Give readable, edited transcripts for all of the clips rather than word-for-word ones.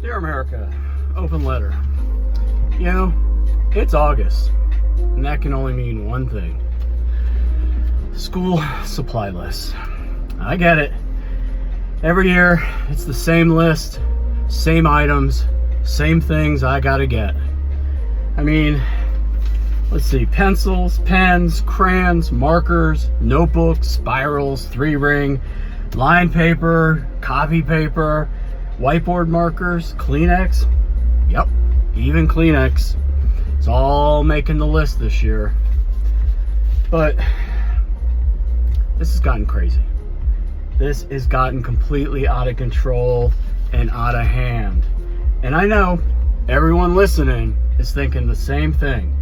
Dear America, open letter. You know, it's August, and that can only mean one thing. School supply list. I get it. Every year, it's the same list, same items, same things I gotta get. I mean, let's see, pencils, pens, crayons, markers, notebooks, spirals, 3-ring, line paper, copy paper, whiteboard markers, Kleenex. Yep, even Kleenex. It's all making the list this year. But this has gotten crazy. This has gotten completely out of control and out of hand. And I know everyone listening is thinking the same thing.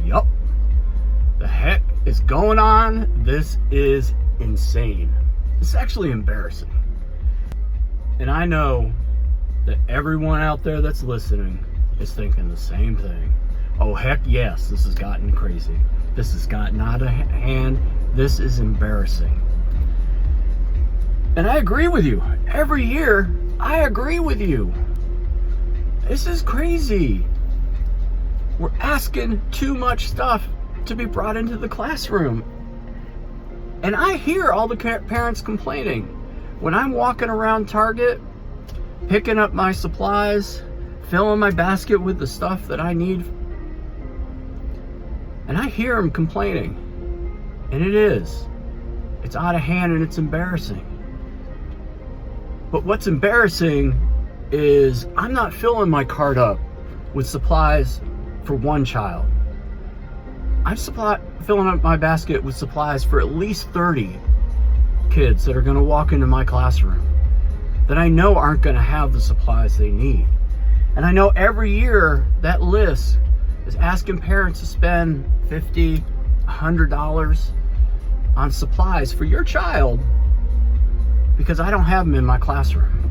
Yup. The heck is going on? This is insane. It's actually embarrassing. And I know that everyone out there that's listening is thinking the same thing. Oh, heck yes, this has gotten crazy. This has gotten out of hand. This is embarrassing. And I agree with you. Every year, I agree with you. This is crazy. We're asking too much stuff to be brought into the classroom. And I hear all the parents complaining. When I'm walking around Target, picking up my supplies, filling my basket with the stuff that I need, and I hear them complaining. And it's out of hand and it's embarrassing. But what's embarrassing is I'm not filling my cart up with supplies for one child. I'm filling up my basket with supplies for at least 30 kids that are going to walk into my classroom that I know aren't going to have the supplies they need. And I know every year that list is asking parents to spend $50, $100 on supplies for your child because I don't have them in my classroom.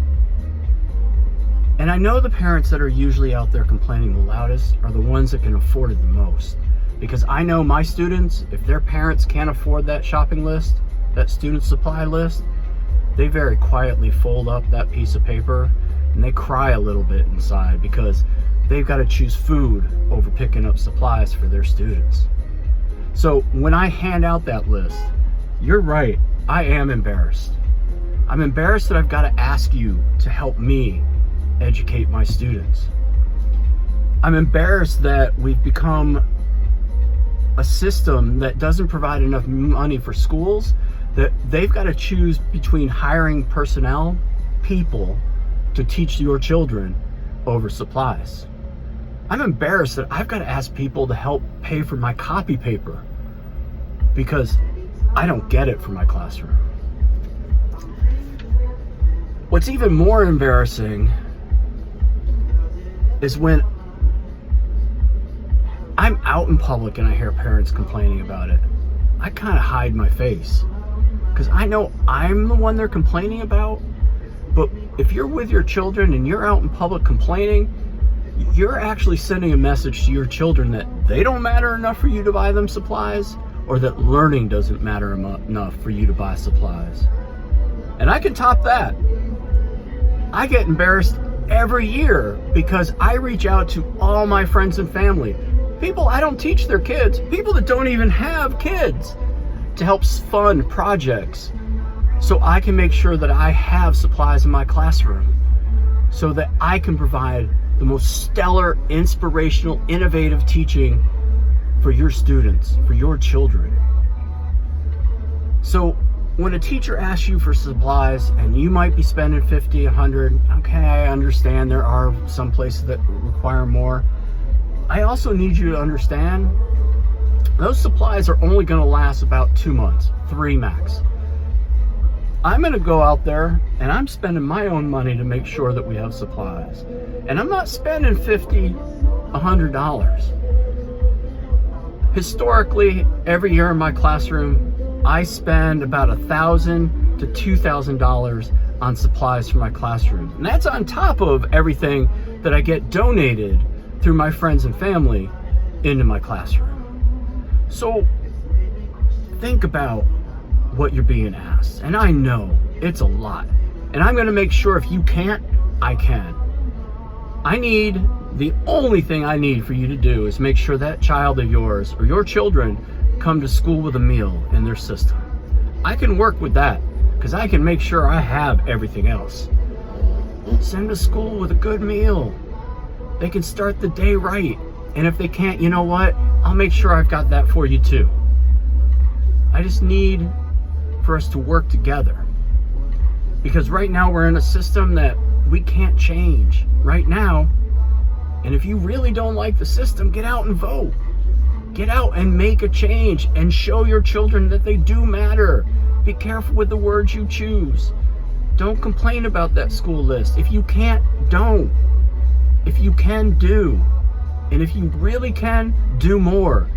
And I know the parents that are usually out there complaining the loudest are the ones that can afford it the most. Because I know my students, if their parents can't afford that shopping list, that student supply list, they very quietly fold up that piece of paper and they cry a little bit inside because they've got to choose food over picking up supplies for their students. So when I hand out that list, you're right, I am embarrassed. I'm embarrassed that I've got to ask you to help me educate my students. I'm embarrassed that we've become a system that doesn't provide enough money for schools, that they've got to choose between hiring people to teach your children over supplies. I'm embarrassed that I've got to ask people to help pay for my copy paper because I don't get it for my classroom. What's even more embarrassing is when I'm out in public and I hear parents complaining about it. I kind of hide my face because I know I'm the one they're complaining about. But if you're with your children and you're out in public complaining, you're actually sending a message to your children that they don't matter enough for you to buy them supplies, or that learning doesn't matter enough for you to buy supplies. And I can top that. I get embarrassed every year because I reach out to all my friends and family, people I don't teach their kids, people that don't even have kids, to help fund projects so I can make sure that I have supplies in my classroom so that I can provide the most stellar, inspirational, innovative teaching for your students, for your children. So when a teacher asks you for supplies and you might be spending $50, $100, okay, I understand there are some places that require more. I also need you to understand those supplies are only going to last about 2 months, 3 max. I'm going to go out there and I'm spending my own money to make sure that we have supplies. And I'm not spending $50, $100. Historically, every year in my classroom, I spend about $1,000 to $2,000 on supplies for my classroom. And that's on top of everything that I get donated through my friends and family into my classroom. So think about what you're being asked. And I know it's a lot. And I'm going to make sure if you can't, I can. The only thing I need for you to do is make sure that child of yours or your children come to school with a meal in their system. I can work with that because I can make sure I have everything else. Send them to school with a good meal. They can start the day right. And if they can't, you know what? I'll make sure I've got that for you too. I just need for us to work together. Because right now we're in a system that we can't change right now. And if you really don't like the system, get out and vote. Get out and make a change and show your children that they do matter. Be careful with the words you choose. Don't complain about that school list. If you can't, don't. If you can, do. And if you really can, do more.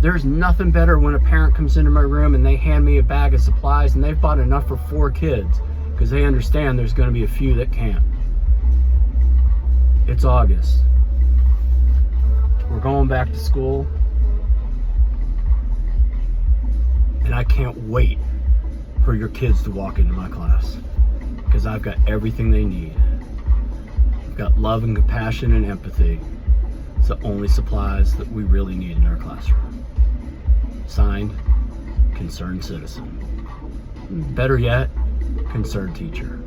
There's nothing better when a parent comes into my room and they hand me a bag of supplies and they've bought enough for 4 kids because they understand there's going to be a few that can't. It's August. We're going back to school. And I can't wait for your kids to walk into my class because I've got everything they need. I've got love and compassion and empathy. It's the only supplies that we really need in our classroom. Signed, Concerned Citizen. Better yet, Concerned Teacher.